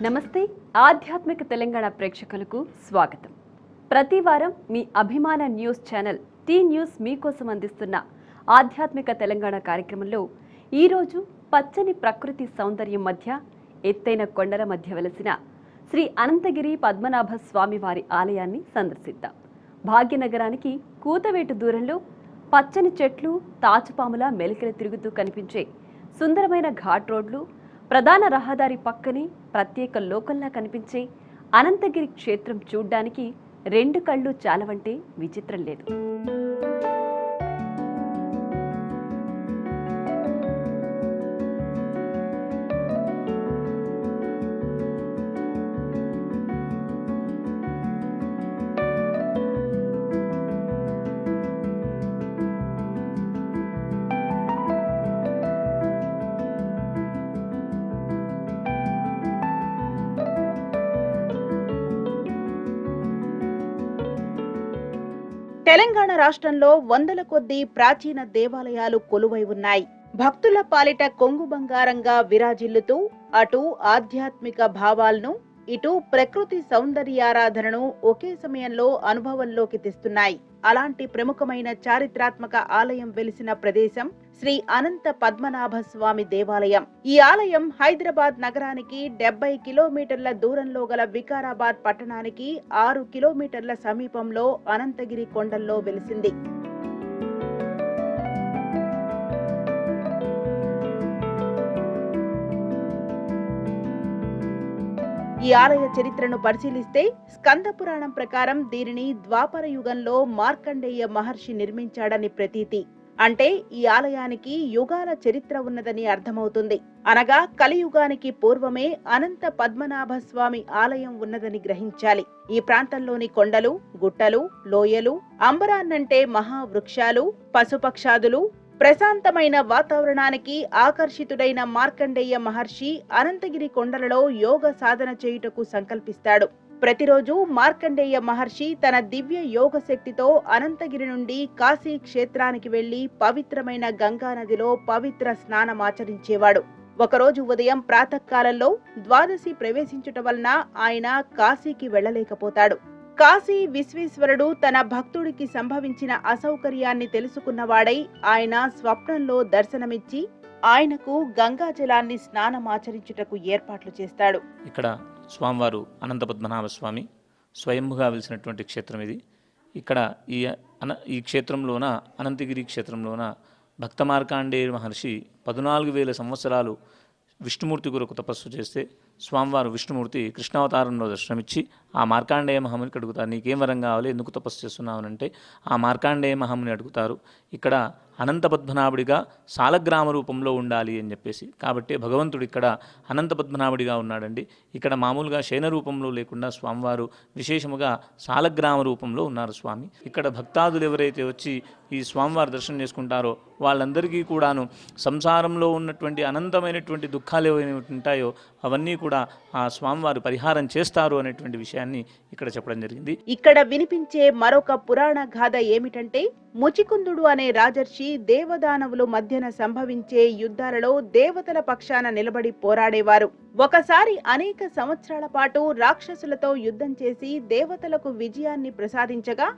నమస్తే. ఆధ్యాత్మిక తెలంగాణ ప్రేక్షకులకు స్వాగతం. ప్రతి వారం మీ అభిమాన న్యూస్ ఛానల్ టీ న్యూస్ మీకోసం అందిస్తున్న ఆధ్యాత్మిక తెలంగాణ కార్యక్రమంలో ఈరోజు పచ్చని ప్రకృతి సౌందర్యం మధ్య ఎత్తైన కొండల మధ్య వెలసిన శ్రీ అనంతగిరి పద్మనాభ స్వామి వారి ఆలయాన్ని సందర్శిద్దాం. భాగ్యనగరానికి కూతవేటు దూరంలో పచ్చని చెట్లు, తాచుపాముల మెలికలు తిరుగుతూ కనిపించే సుందరమైన ఘాట్ రోడ్లు, ప్రధాన రహదారి పక్కనే ప్రత్యేక లోకంలా కనిపించే అనంతగిరి క్షేత్రం చూడ్డానికి రెండు కళ్ళు చాలవంటే విచిత్రం లేదు. తెలంగాణ రాష్ట్రంలో వందల కొద్దీ ప్రాచీన దేవాలయాలు కొలువై ఉన్నాయి. భక్తుల పాలిట కొంగు బంగారంగా విరాజిల్లుతూ అటు ఆధ్యాత్మిక భావాలను, ఇటు ప్రకృతి సౌందర్యారాధనను ఒకే సమయంలో అనుభవంలోకి తెస్తున్నాయి. అలాంటి ప్రముఖమైన చారిత్రాత్మక ఆలయం వెలిసిన ప్రదేశం శ్రీ అనంత పద్మనాభ స్వామి దేవాలయం. ఈ ఆలయం హైదరాబాద్ నగరానికి 70 కిలోమీటర్ల దూరంలో గల వికారాబాద్ పట్టణానికి 6 కిలోమీటర్ల సమీపంలో అనంతగిరి కొండల్లో వెలిసింది. ఈ ఆలయ చరిత్రను పరిశీలిస్తే స్కంద పురాణం ప్రకారం దీనిని ద్వాపర యుగంలో మార్కండేయ మహర్షి నిర్మించాడని ప్రతీతి. అంటే ఈ ఆలయానికి యుగాల చరిత్ర ఉన్నదని అర్థమవుతుంది. అనగా కలియుగానికి పూర్వమే అనంత పద్మనాభ స్వామి ఆలయం ఉన్నదని గ్రహించాలి. ఈ ప్రాంతంలోని కొండలు, గుట్టలు, లోయలు, అంబరాన్నంటే మహావృక్షాలు, పశుపక్షాదులు, ప్రశాంతమైన వాతావరణానికి ఆకర్షితుడైన మార్కండేయ మహర్షి అనంతగిరి కొండలలో యోగ సాధన చేయుటకు సంకల్పిస్తాడు. ప్రతిరోజు మార్కండేయ మహర్షి తన దివ్య యోగ శక్తితో అనంతగిరి నుండి కాశీ క్షేత్రానికి వెళ్లి పవిత్రమైన గంగా నదిలో పవిత్ర స్నానమాచరించేవాడు. ఒకరోజు ఉదయం ప్రాతకాలంలో ద్వాదశి ప్రవేశించుట వలన ఆయన కాశీకి వెళ్లలేకపోతాడు. కాశీ విశ్వేశ్వరుడు తన భక్తుడికి సంభవించిన అసౌకర్యాన్ని తెలుసుకున్నవాడై ఆయన స్వప్నంలో దర్శనమిచ్చి ఆయనకు గంగా జలాన్ని స్నానమాచరించుటకు ఏర్పాట్లు చేస్తాడు. ఇక్కడ స్వామివారు అనంత పద్మనాభ స్వామి స్వయంభుగా వెలిసినటువంటి క్షేత్రం ఇది. ఇక్కడ ఈ క్షేత్రంలోన, అనంతగిరి క్షేత్రంలోన భక్త మార్కాండేయ మహర్షి 14,000 సంవత్సరాలు విష్ణుమూర్తి కొరకు తపస్సు చేస్తే స్వామివారు విష్ణుమూర్తి కృష్ణావతారంలో దర్శనమిచ్చి ఆ మార్కాండేయ మహామునికి అడుగుతారు, నీకేం వరం కావాలి, ఎందుకు తపస్సు చేస్తున్నావనంటే ఆ మార్కాండేయ మహాముని అడుగుతారు, ఇక్కడ అనంత పద్మనాభుడిగా సాలగ్రామ రూపంలో ఉండాలి అని చెప్పేసి. కాబట్టి భగవంతుడు ఇక్కడ అనంత పద్మనాభుడిగా ఉన్నాడండి. ఇక్కడ మామూలుగా శయన రూపంలో లేకుండా స్వామివారు విశేషముగా సాలగ్రామ రూపంలో ఉన్నారు స్వామి. ఇక్కడ భక్తాదులు ఎవరైతే వచ్చి ఈ స్వామివారి దర్శనం చేసుకుంటారో వాళ్ళందరికీ కూడాను సంసారంలో ఉన్నటువంటి అనంతమైనటువంటి దుఃఖాలు ఏవైనా ఉంటాయో అవన్నీ కూడా ఆ స్వామివారు పరిహారం చేస్తారు అనేటువంటి విషయాన్ని ఇక్కడ చెప్పడం జరిగింది. ఇక్కడ వినిపించే మరొక పురాణ గాథ ఏమిటంటే, ముచికుందుడు అనే రాజర్షి దేవదానవులు మధ్యన సంభవించే యుద్ధాలలో దేవతల పక్షాన నిలబడి పోరాడేవారు. ఒకసారి అనేక సంవత్సరాల పాటు రాక్షసులతో యుద్ధం చేసి దేవతలకు విజయాన్ని ప్రసాదించగా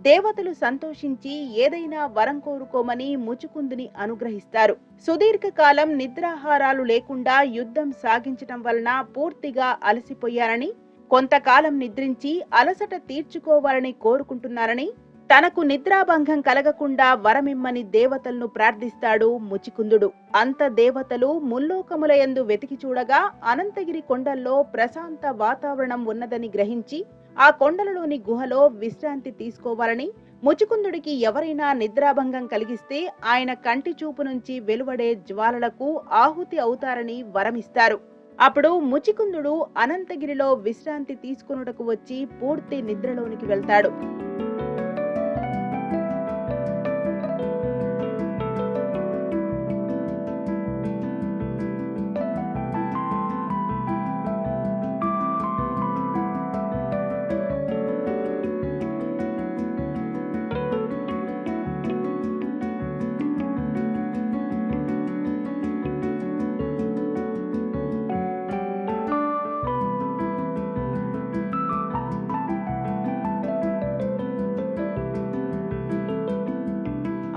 దేవతలు సంతోషించి ఏదైనా వరం కోరుకోమని ముచుకుందుని అనుగ్రహిస్తారు. సుదీర్ఘకాలం నిద్రాహారాలు లేకుండా యుద్ధం సాగించటం వలన పూర్తిగా అలసిపోయారని, కొంతకాలం నిద్రించి అలసట తీర్చుకోవాలని కోరుకుంటున్నారని, తనకు నిద్రాభంగం కలగకుండా వరమిమ్మని దేవతలను ప్రార్థిస్తాడు ముచికుందుడు. అంత దేవతలు ముల్లోకములయందు వెతికి చూడగా అనంతగిరి కొండల్లో ప్రశాంత వాతావరణం ఉన్నదని గ్రహించి ఆ కొండలలోని గుహలో విశ్రాంతి తీసుకోవాలని, ముచికుందుడికి ఎవరైనా నిద్రాభంగం కలిగిస్తే ఆయన కంటి చూపు నుంచి వెలువడే జ్వాలలకు ఆహుతి అవుతారని వరమిస్తారు. అప్పుడు ముచికుందుడు అనంతగిరిలో విశ్రాంతి తీసుకొనుటకు వచ్చి పూర్తి నిద్రలోనికి వెళ్తాడు.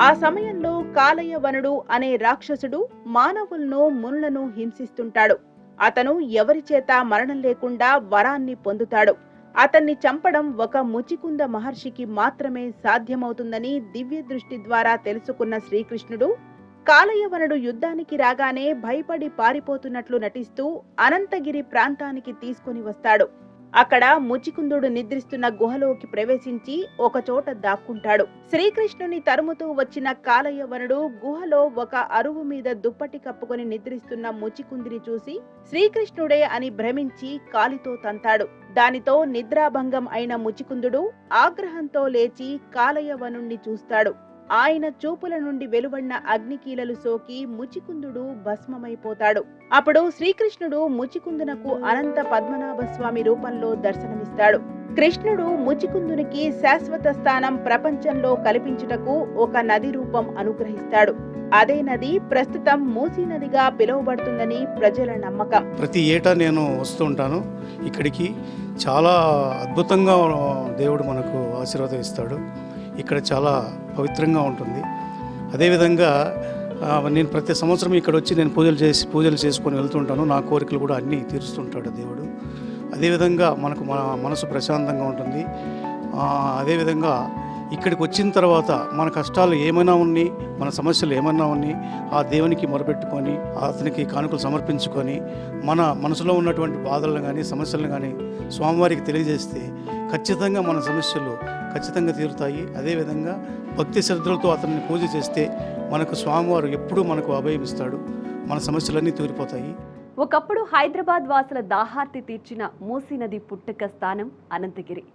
ఆ సమయంలో కాలయవనుడు అనే రాక్షసుడు మానవులను మునులను హింసిస్తుంటాడు. అతను ఎవరి చేత మరణం లేకుండా వరాన్ని పొందుతాడు. అతన్ని చంపడం ఒక ముచికుంద మహర్షికి మాత్రమే సాధ్యమవుతుందని దివ్య దృష్టి ద్వారా తెలుసుకున్న శ్రీకృష్ణుడు కాలయవనుడు యుద్ధానికి రాగానే భయపడి పారిపోతున్నట్లు నటిస్తూ అనంతగిరి ప్రాంతానికి తీసుకుని వస్తాడు. అక్కడ ముచికుందుడు నిద్రిస్తున్న గుహలోకి ప్రవేశించి ఒకచోట దాక్కుంటాడు. శ్రీకృష్ణుని తరుముతూ వచ్చిన కాలయవనుడు గుహలో ఒక అరువు మీద దుప్పటి కప్పుకొని నిద్రిస్తున్న ముచికుందిని చూసి శ్రీకృష్ణుడే అని భ్రమించి కాలితో తంతాడు. దానితో నిద్రాభంగం అయిన ముచికుందుడు ఆగ్రహంతో లేచి కాలయవనుణ్ణి చూస్తాడు. ఆయన చూపుల నుండి వెలువడిన అగ్నికీలలు సోకి ముచికుందుడు భస్మమైపోతాడు. అప్పుడు శ్రీకృష్ణుడు ముచికుందునకు అనంత పద్మనాభ స్వామి రూపంలో దర్శనమిస్తాడు. కృష్ణుడు ముచికుందునికి శాశ్వత స్థానం ప్రపంచంలో కల్పించుటకు ఒక నది రూపం అనుగ్రహిస్తాడు. అదే నది ప్రస్తుతం మూసీ నదిగా పిలువబడుతుందని ప్రజల నమ్మకం. ప్రతి ఏటా నేను వస్తూ ఉంటాను ఇక్కడికి. చాలా అద్భుతంగా దేవుడు మనకు ఆశీర్వాదం ఇస్తాడు. ఇక్కడ చాలా పవిత్రంగా ఉంటుంది. అదేవిధంగా నేను ప్రతి సంవత్సరం ఇక్కడ వచ్చి నేను పూజలు చేసుకొని వెళ్తుంటాను. నా కోరికలు కూడా అన్నీ తీరుస్తుంటాడు దేవుడు. అదేవిధంగా మనకు మన మనసు ప్రశాంతంగా ఉంటుంది. అదేవిధంగా ఇక్కడికి వచ్చిన తర్వాత మన కష్టాలు ఏమైనా ఉన్ని, మన సమస్యలు ఏమైనా ఉన్ని ఆ దేవునికి మొరపెట్టుకొని అతనికి కానుకలు సమర్పించుకొని మన మనసులో ఉన్నటువంటి బాధలను కానీ సమస్యలను కానీ స్వామివారికి తెలియజేస్తే ఖచ్చితంగా మన సమస్యలు ఖచ్చితంగా తీరుతాయి. అదేవిధంగా భక్తి శ్రద్ధలతో అతన్ని పూజ చేస్తే మనకు స్వామివారు ఎప్పుడూ మనకు అభయం ఇస్తాడు. మన సమస్యలన్నీ తీరిపోతాయి. ఒకప్పుడు హైదరాబాద్ వాసుల దాహార్తి తీర్చిన మూసీ నది పుట్టుక స్థానం అనంతగిరి.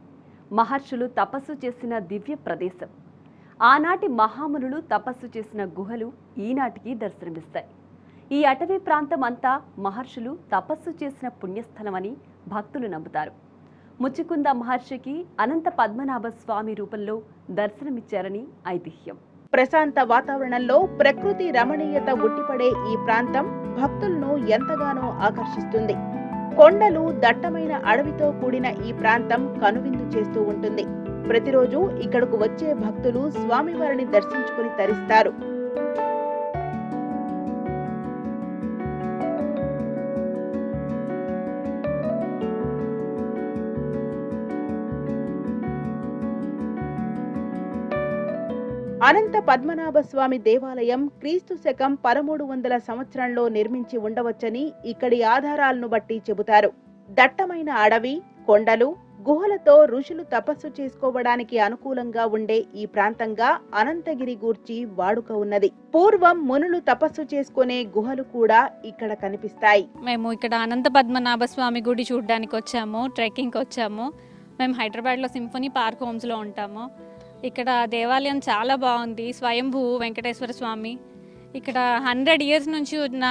మహర్షులు తపస్సు చేసిన దివ్య ప్రదేశం. ఆనాటి మహామునులు తపస్సు చేసిన గుహలు ఈనాటికి దర్శనమిస్తాయి. ఈ అటవీ ప్రాంతం అంతా మహర్షులు తపస్సు చేసిన పుణ్యస్థలమని భక్తులు నమ్ముతారు. ముచికుంద మహర్షికి అనంత పద్మనాభ స్వామి రూపంలో దర్శనమిచ్చారని ఐతిహ్యం. ప్రశాంత వాతావరణంలో ప్రకృతి రమణీయత ఉట్టిపడే ఈ ప్రాంతం భక్తులను ఎంతగానో ఆకర్షిస్తుంది. కొండలు, దట్టమైన అడవితో కూడిన ఈ ప్రాంతం కనువిందు చేస్తూ ఉంటుంది. ప్రతిరోజు ఇక్కడకు వచ్చే భక్తులు స్వామివారిని దర్శించుకుని తరిస్తారు. అనంత పద్మనాభ స్వామి దేవాలయం క్రీస్తు శకం 1300 సంవత్సరంలో నిర్మించి ఉండవచ్చని ఇక్కడి ఆధారాలను బట్టి చెబుతారు. దట్టమైన అడవి, కొండలు, గుహలతో ఋషులు తపస్సు చేసుకోవడానికి అనుకూలంగా ఉండే ఈ ప్రాంతంగా అనంతగిరి గూర్చి వాడుక ఉన్నది. పూర్వం మునులు తపస్సు చేసుకునే గుహలు కూడా ఇక్కడ కనిపిస్తాయి. మేము ఇక్కడ అనంత పద్మనాభ స్వామి గుడి చూడడానికి వచ్చాము, ట్రెక్కింగ్కి వచ్చాము. మేము హైదరాబాద్లో సింఫనీ పార్క్ హోమ్స్లో ఉంటాము. ఇక్కడ దేవాలయం చాలా బాగుంది. స్వయంభూ వెంకటేశ్వర స్వామి. ఇక్కడ 100 years నుంచి ఉన్న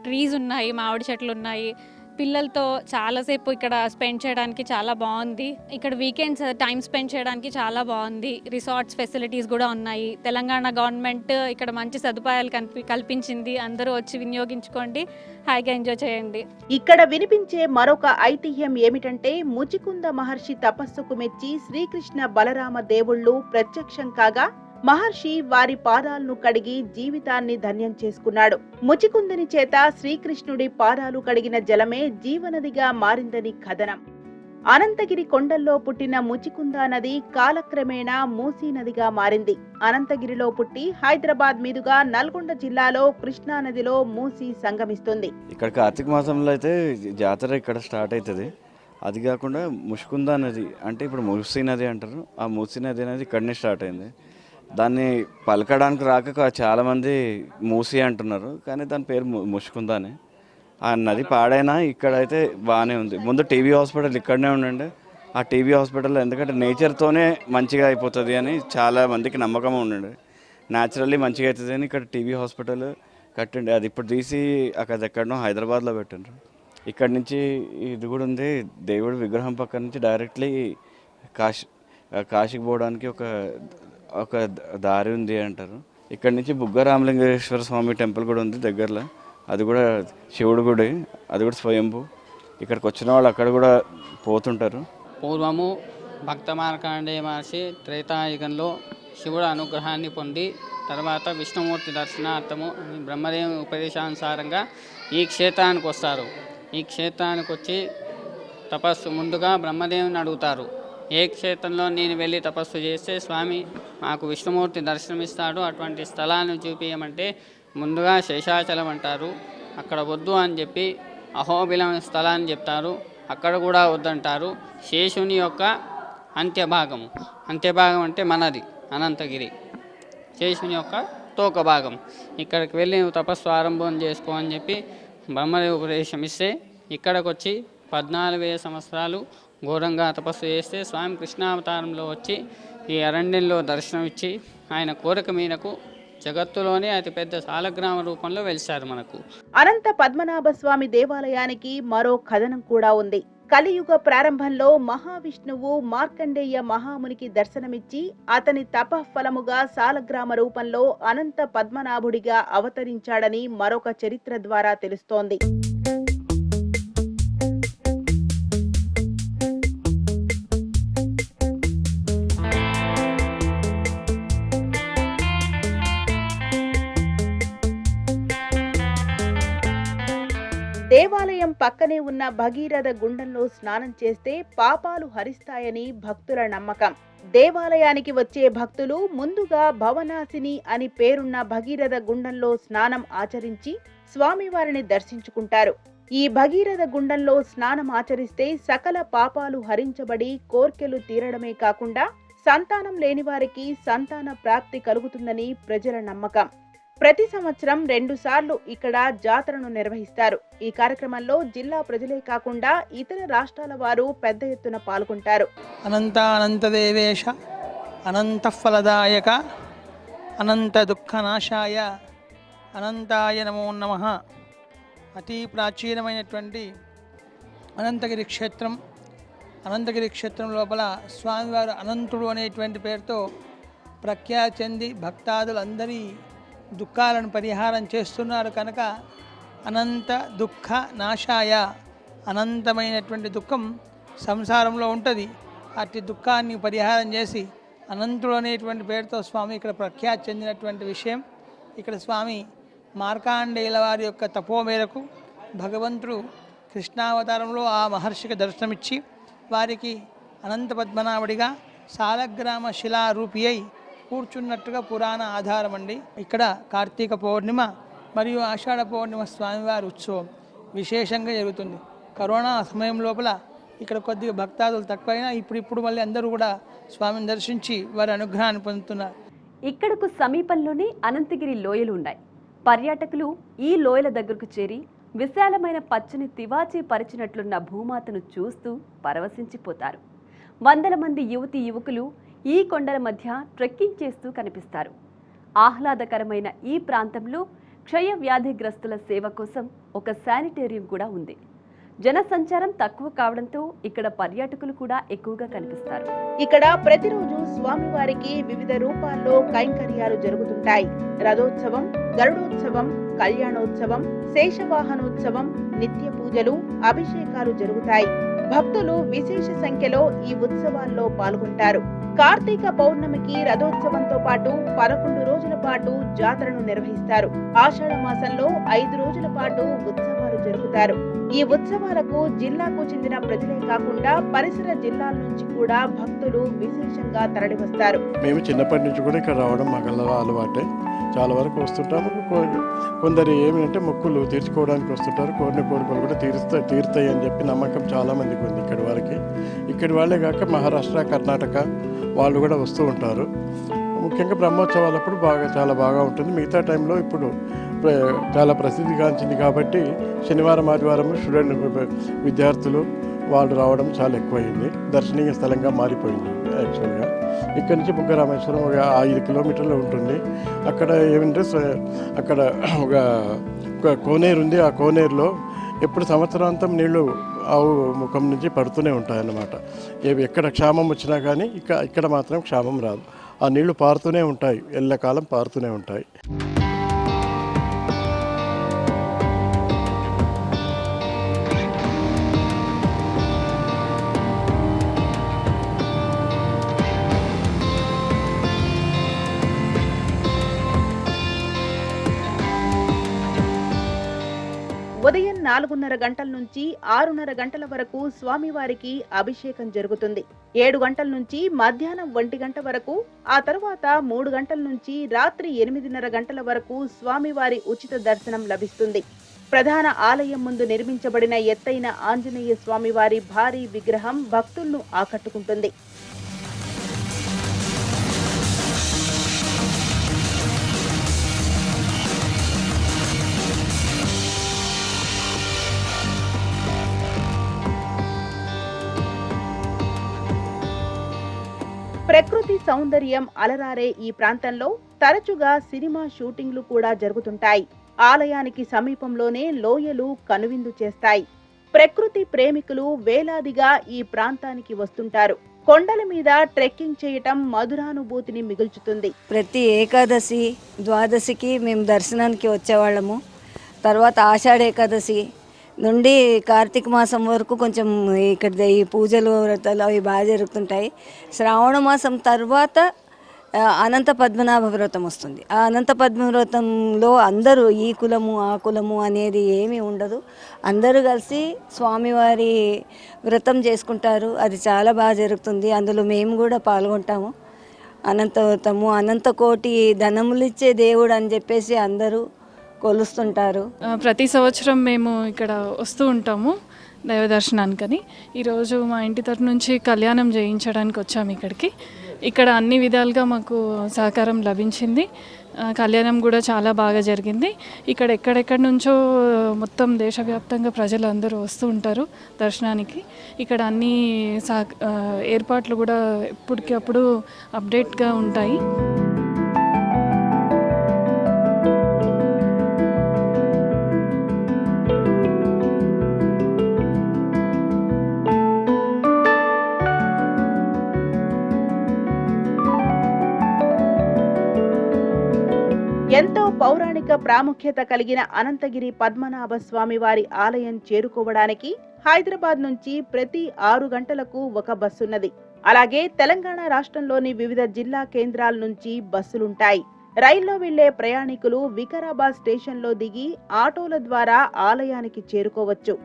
ట్రీస్ ఉన్నాయి, మామిడి చెట్లు ఉన్నాయి. పిల్లలతో చాలాసేపు ఇక్కడ స్పెండ్ చేయడానికి చాలా బాగుంది. ఇక్కడ వీకెండ్స్ టైం స్పెండ్ చేయడానికి చాలా బాగుంది. రిసార్ట్స్ ఫెసిలిటీస్ కూడా ఉన్నాయి. తెలంగాణ గవర్నమెంట్ ఇక్కడ మంచి సదుపాయాలు కల్పించింది. అందరూ వచ్చి వినియోగించుకోండి, హాయిగా ఎంజాయ్ చేయండి. ఇక్కడ వినిపించే మరొక ఐతిహ్యం ఏమిటంటే ముచికుంద మహర్షి తపస్సుకు మెచ్చి శ్రీకృష్ణ బలరామ దేవుళ్ళు ప్రత్యక్షం కాగా మహర్షి వారి పాదాలను కడిగి జీవితాన్ని ధన్యం చేసుకున్నాడు. ముచికుందుని చేత శ్రీకృష్ణుడి పాదాలు కడిగిన జలమే జీవనదిగా మారిందని కథనం. అనంతగిరి కొండల్లో పుట్టిన ముచికుంద నది కాలక్రమేణా మూసీ నదిగా మారింది. అనంతగిరిలో పుట్టి హైదరాబాద్ మీదుగా నల్గొండ జిల్లాలో కృష్ణా నదిలో మూసీ సంగమిస్తుంది. ఇక్కడ కార్తీక మాసంలో అయితే జాతర ఇక్కడ స్టార్ట్ అవుతుంది. అది కాకుండా ముష్కుంద నది అంటే ఇప్పుడు మూసీ నది అంటారు. ఆ మూసీ నది అనేది ఇక్కడనే స్టార్ట్ అయింది. దాన్ని పలకడానికి రాక చాలామంది మూసీ అంటున్నారు, కానీ దాని పేరు ముష్కుంద అని. ఆ నది పాడైనా ఇక్కడైతే బాగానే ఉంది. ముందు టీబీ హాస్పిటల్ ఇక్కడనే ఉండండి. ఆ టీబీ హాస్పిటల్ ఎందుకంటే నేచర్తోనే మంచిగా అయిపోతుంది అని చాలా మందికి నమ్మకం ఉండండి. న్యాచురల్లీ మంచిగా అవుతుంది అని ఇక్కడ టీబీ హాస్పిటల్ కట్టిండే. అది ఇప్పుడు తీసి అక్కడ ఎక్కడనో హైదరాబాద్లో పెట్టిండ్రు. ఇక్కడ నుంచి ఇది కూడా ఉంది. దేవుడి విగ్రహం పక్క నుంచి డైరెక్ట్లీ కాశీకి పోవడానికి ఒక దారి ఉంది అంటారు. ఇక్కడ నుంచి బుగ్గ రామలింగేశ్వర స్వామి టెంపుల్ కూడా ఉంది దగ్గరలో. అది కూడా శివుడు గుడి, అది కూడా స్వయంభూ. ఇక్కడికి వచ్చిన వాళ్ళు అక్కడ కూడా పోతుంటారు. పూర్వము భక్త మార్కండేయ మహర్షి త్రేతాయుగంలో శివుడు అనుగ్రహాన్ని పొంది తర్వాత విష్ణుమూర్తి దర్శనార్థము బ్రహ్మదేవుని ఉపదేశానుసారంగా ఈ క్షేత్రానికి వస్తారు. ఈ క్షేత్రానికి వచ్చి ముందుగా బ్రహ్మదేవుని అడుగుతారు, ఏ క్షేత్రంలో నేను వెళ్ళి తపస్సు చేస్తే స్వామి మాకు విష్ణుమూర్తి దర్శనమిస్తాడు, అటువంటి స్థలాన్ని చూపించమంటే ముందుగా శేషాచలం అంటారు. అక్కడ వద్దు అని చెప్పి అహోబిలం స్థలాన్ని చెప్తారు, అక్కడ కూడా వద్దంటారు. శేషుని యొక్క అంత్యభాగం అంటే మనది అనంతగిరి, శేషుని యొక్క తోక భాగం. ఇక్కడికి వెళ్ళి నువ్వు తపస్సు ఆరంభం చేసుకో అని చెప్పి బ్రహ్మదేవ ఉపదేశం ఇస్తే ఇక్కడికి వచ్చి 14,000 సంవత్సరాలు ఘోరంగా తపస్సు చేస్తే స్వామి కృష్ణావతారంలో వచ్చి ఈ అరణ్యంలో దర్శనం ఇచ్చి ఆయన కోరిక మీదకు జగత్తులోనే అతిపెద్ద సాలగ్రామ రూపంలో వెలిశారు మనకు. అనంత పద్మనాభ స్వామి దేవాలయానికి మరో కథనం కూడా ఉంది. కలియుగ ప్రారంభంలో మహావిష్ణువు మార్కండేయ మహామునికి దర్శనమిచ్చి అతని తపఫలముగా సాలగ్రామ రూపంలో అనంత పద్మనాభుడిగా అవతరించాడని మరొక చరిత్ర ద్వారా తెలుస్తోంది. దేవాలయం పక్కనే ఉన్న భగీరథ గుండంలో స్నానం చేస్తే పాపాలు హరిస్తాయని భక్తుల నమ్మకం. దేవాలయానికి వచ్చే భక్తులు ముందుగా భవనాశిని అని పేరున్న భగీరథ గుండంలో స్నానం ఆచరించి స్వామివారిని దర్శించుకుంటారు. ఈ భగీరథ గుండంలో స్నానం ఆచరిస్తే సకల పాపాలు హరించబడి కోర్కెలు తీరడమే కాకుండా సంతానం లేని వారికి సంతాన ప్రాప్తి కలుగుతుందని ప్రజల నమ్మకం. ప్రతి సంవత్సరం 2 సార్లు ఇక్కడ జాతరను నిర్వహిస్తారు. ఈ కార్యక్రమంలో జిల్లా ప్రజలే కాకుండా ఇతర రాష్ట్రాల వారు పెద్ద ఎత్తున పాల్గొంటారు. అనంతదేవేశ అనంతఫలదాయక అనంత దుఃఖనాశాయ అనంతాయ నమో నమః. అతి ప్రాచీనమైనటువంటి అనంతగిరి క్షేత్రం. అనంతగిరి క్షేత్రం లోపల స్వామివారు అనంతుడు అనేటువంటి పేరుతో ప్రఖ్యాతి చెంది భక్తాదులందరి దుఃఖాలను పరిహారం చేస్తున్నారు కనుక అనంత దుఃఖ నాశాయ, అనంతమైనటువంటి దుఃఖం సంసారంలో ఉంటుంది. అట్టి దుఃఖాన్ని పరిహారం చేసి అనంతుడు అనేటువంటి పేరుతో స్వామి ఇక్కడ ప్రఖ్యాతి చెందినటువంటి విషయం. ఇక్కడ స్వామి మార్కాండేయుల వారి యొక్క తపో మేరకు భగవంతుడు కృష్ణావతారంలో ఆ మహర్షికి దర్శనమిచ్చి వారికి అనంత పద్మనాభుడిగా సాలగ్రామ శిలారూపి అయి కూర్చున్నట్టుగా పురాణ ఆధారం అండి. ఇక్కడ కార్తీక పౌర్ణిమ మరియు ఆషాఢ పౌర్ణిమ స్వామివారి ఉత్సవం విశేషంగా జరుగుతుంది. కరోనా సమయం లోపల ఇక్కడ కొద్దిగా భక్తాదులు తక్కువైనా ఇప్పుడు మళ్ళీ అందరూ కూడా స్వామిని దర్శించి వారి అనుగ్రహాన్ని పొందుతున్నారు. ఇక్కడకు సమీపంలోనే అనంతగిరి లోయలు ఉన్నాయి. పర్యాటకులు ఈ లోయల దగ్గరకు చేరి విశాలమైన పచ్చని తివాచీ పరిచినట్లున్న భూమాతను చూస్తూ పరవశించిపోతారు. వందల మంది యువతీ యువకులు ఈ కొండల మధ్య ట్రెక్కింగ్ చేస్తూ కనిపిస్తారు. ఆహ్లాదకరమైన ఈ ప్రాంతంలో క్షయ వ్యాధిగ్రస్తుల సేవ కోసం ఒక శానిటేరియం కూడా ఉంది. జనసంచారం తక్కువ కావడంతో ఇక్కడ పర్యాటకులు కూడా ఎక్కువగా కనిపిస్తారు. ఇక్కడ ప్రతిరోజు స్వామివారికి వివిధ రూపాల్లో కైంకర్యాలు జరుగుతుంటాయి. రథోత్సవం, గరుడోత్సవం, కళ్యాణోత్సవం, శేషవాహనోత్సవం, నిత్య పూజలు, అభిషేకాలు జరుగుతాయి. భక్తులు విశేష సంఖ్యలో ఈ ఉత్సవాల్లో పాల్గొంటారు. కార్తీక పౌర్ణమికి రథోత్సవంతో పాటు 11 రోజుల పాటు జాతరను నిర్వహిస్తారు. ఆషాఢ మాసంలో 5 రోజుల పాటు ఉత్సవాలు జరుపుతారు. ఈ ఉత్సవాలకు జిల్లాకు చెందిన ప్రజలే కాకుండా పరిసర జిల్లాల నుంచి కూడా భక్తులు విశేషంగా తరలివస్తారు. మేము చిన్నప్పటి నుంచి కూడా ఇక్కడ రావడం మాకు అలవాటే. చాలా వరకు వస్తుంటాము. కొందరు ఏమంటే మొక్కులు తీర్చుకోవడానికి వస్తుంటారు. కోరిన కోరికలు కూడా తీరుతాయి అని చెప్పి నమ్మకం చాలామందికి ఉంది ఇక్కడి వారికి. ఇక్కడి వాళ్ళే కాక మహారాష్ట్ర, కర్ణాటక వాళ్ళు కూడా వస్తూ ఉంటారు. ముఖ్యంగా బ్రహ్మోత్సవాలప్పుడు చాలా బాగా ఉంటుంది. మిగతా టైంలో ఇప్పుడు చాలా ప్రసిద్ధిగాంచింది కాబట్టి శనివారం ఆదివారం విద్యార్థులు వాళ్ళు రావడం చాలా ఎక్కువైంది. దర్శనీయ స్థలంగా మారిపోయింది. యాక్చువల్గా ఇక్కడ నుంచి బుగ్గరామేశ్వరం ఒక 5 కిలోమీటర్లు ఉంటుంది. అక్కడ ఏమంటే అక్కడ ఒక కోనేరు ఉంది. ఆ కోనేరులో ఎప్పుడు సంవత్సరాంతం నీళ్లు ఆవు ముఖం నుంచి పడుతూనే ఉంటాయన్నమాట. ఎక్కడ క్షామం వచ్చినా కానీ ఇక్కడ మాత్రం క్షామం రాదు. ఆ నీళ్లు పారుతూనే ఉంటాయి, ఎల్లకాలం పారుతూనే ఉంటాయి. ఉదయం 4:30 గంటల నుంచి 6:30 గంటల వరకు స్వామివారికి అభిషేకం జరుగుతుంది. 7 గంటల నుంచి మధ్యాహ్నం 1 గంట వరకు, ఆ తర్వాత 3 గంటల నుంచి రాత్రి 8:30 గంటల వరకు స్వామివారి ఉచిత దర్శనం లభిస్తుంది. ప్రధాన ఆలయం ముందు నిర్మించబడిన ఎత్తైన ఆంజనేయ స్వామివారి భారీ విగ్రహం భక్తులను ఆకట్టుకుంటుంది. ప్రకృతి సౌందర్యం అలరారే ఈ ప్రాంతంలో తరచుగా సినిమా షూటింగ్లు కూడా జరుగుతుంటాయి. ఆలయానికి సమీపంలోనే లోయలు కనువిందు చేస్తాయి. ప్రకృతి ప్రేమికులు వేలాదిగా ఈ ప్రాంతానికి వస్తుంటారు. కొండల మీద ట్రెక్కింగ్ చేయటం మధురానుభూతిని మిగుల్చుతుంది. ప్రతి ఏకాదశి, ద్వాదశికి మేము దర్శనానికి వచ్చేవాళ్ళము. తర్వాత ఆషాఢ ఏకాదశి నుండి కార్తీక మాసం వరకు కొంచెం ఇక్కడ ఈ పూజలు, వ్రతాలు అవి బాగా జరుగుతుంటాయి. శ్రావణ మాసం తర్వాత అనంత పద్మనాభ వ్రతం వస్తుంది. ఆ అనంత పద్మ వ్రతంలో అందరూ ఈ కులము ఆ కులము అనేది ఏమీ ఉండదు. అందరూ కలిసి స్వామివారి వ్రతం చేసుకుంటారు. అది చాలా బాగా జరుగుతుంది. అందులో మేము కూడా పాల్గొంటాము. అనంత వ్రతము, అనంత కోటి ధనములిచ్చే దేవుడు అని చెప్పేసి అందరూ కొలుస్తుంటారు. ప్రతి సంవత్సరం మేము ఇక్కడ వస్తూ ఉంటాము దైవ దర్శనానికని. ఈరోజు మా ఇంటి తరపు నుంచి కళ్యాణం చేయించడానికి వచ్చాము ఇక్కడికి. ఇక్కడ అన్ని విధాలుగా మాకు సహకారం లభించింది. కళ్యాణం కూడా చాలా బాగా జరిగింది. ఇక్కడ ఎక్కడెక్కడి నుంచో మొత్తం దేశవ్యాప్తంగా ప్రజలు అందరూ వస్తూ ఉంటారు దర్శనానికి. ఇక్కడ అన్ని ఏర్పాట్లు కూడా ఎప్పటికప్పుడు అప్డేట్గా ఉంటాయి. ఎంతో పౌరాణిక ప్రాముఖ్యత కలిగిన అనంతగిరి పద్మనాభ స్వామివారి ఆలయం చేరుకోవడానికి హైదరాబాద్ నుంచి ప్రతి 6 గంటలకు ఒక బస్సున్నది. అలాగే తెలంగాణ రాష్ట్రంలోని వివిధ జిల్లా కేంద్రాల నుంచి బస్సులుంటాయి. రైల్లో వెళ్లే ప్రయాణికులు వికారాబాద్ స్టేషన్లో దిగి ఆటోల ద్వారా ఆలయానికి చేరుకోవచ్చు.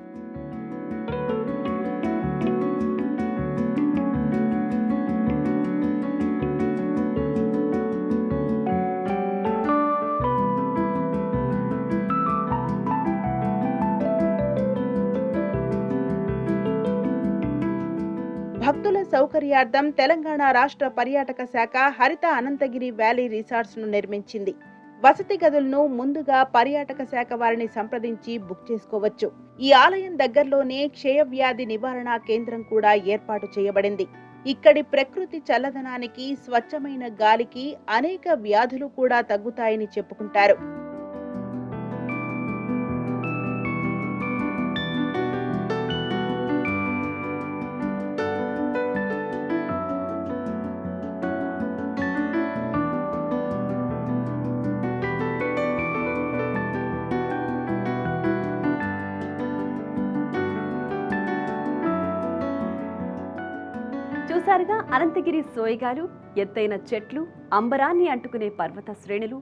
భక్తుల సౌకర్యార్థం తెలంగాణ రాష్ట్ర పర్యాటక శాఖ హరిత అనంతగిరి వ్యాలీ రిసార్ట్స్ ను నిర్మించింది. వసతి గదులను ముందుగా పర్యాటక శాఖ వారిని సంప్రదించి బుక్ చేసుకోవచ్చు. ఈ ఆలయం దగ్గరలోనే క్షయవ్యాధి నివారణ కేంద్రం కూడా ఏర్పాటు చేయబడింది. ఇక్కడి ప్రకృతి చల్లదనానికి, స్వచ్ఛమైన గాలికి అనేక వ్యాధులు కూడా తగ్గుతాయని చెప్పుకుంటారు. చూసారుగా అనంతగిరి సోయగాలు, ఎత్తైన చెట్లు, అంబరాన్ని అంటుకునే పర్వత శ్రేణులు,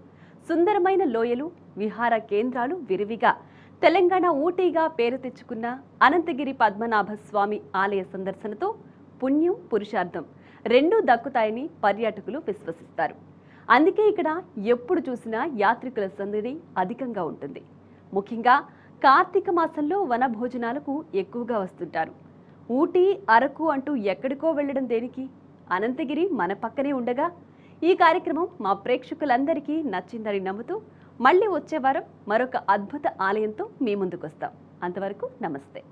సుందరమైన లోయలు, విహార కేంద్రాలు విరివిగా తెలంగాణ ఊటీగా పేరు తెచ్చుకున్న అనంతగిరి పద్మనాభ స్వామి ఆలయ సందర్శనతో పుణ్యం, పురుషార్థం రెండూ దక్కుతాయని పర్యాటకులు విశ్వసిస్తారు. అందుకే ఇక్కడ ఎప్పుడు చూసినా యాత్రికుల సందడి అధికంగా ఉంటుంది. ముఖ్యంగా కార్తీక మాసంలో వనభోజనాలకు ఎక్కువగా వస్తుంటారు. ఊటీ, అరకు అంటూ ఎక్కడికో వెళ్ళడం దేనికి? అనంతగిరి మన పక్కనే ఉండగా. ఈ కార్యక్రమం మా ప్రేక్షకులందరికీ నచ్చిందని నమ్ముతూ మళ్ళీ వచ్చే వారం మరొక అద్భుత ఆలయంతో మీ ముందుకొస్తాం. అంతవరకు నమస్తే.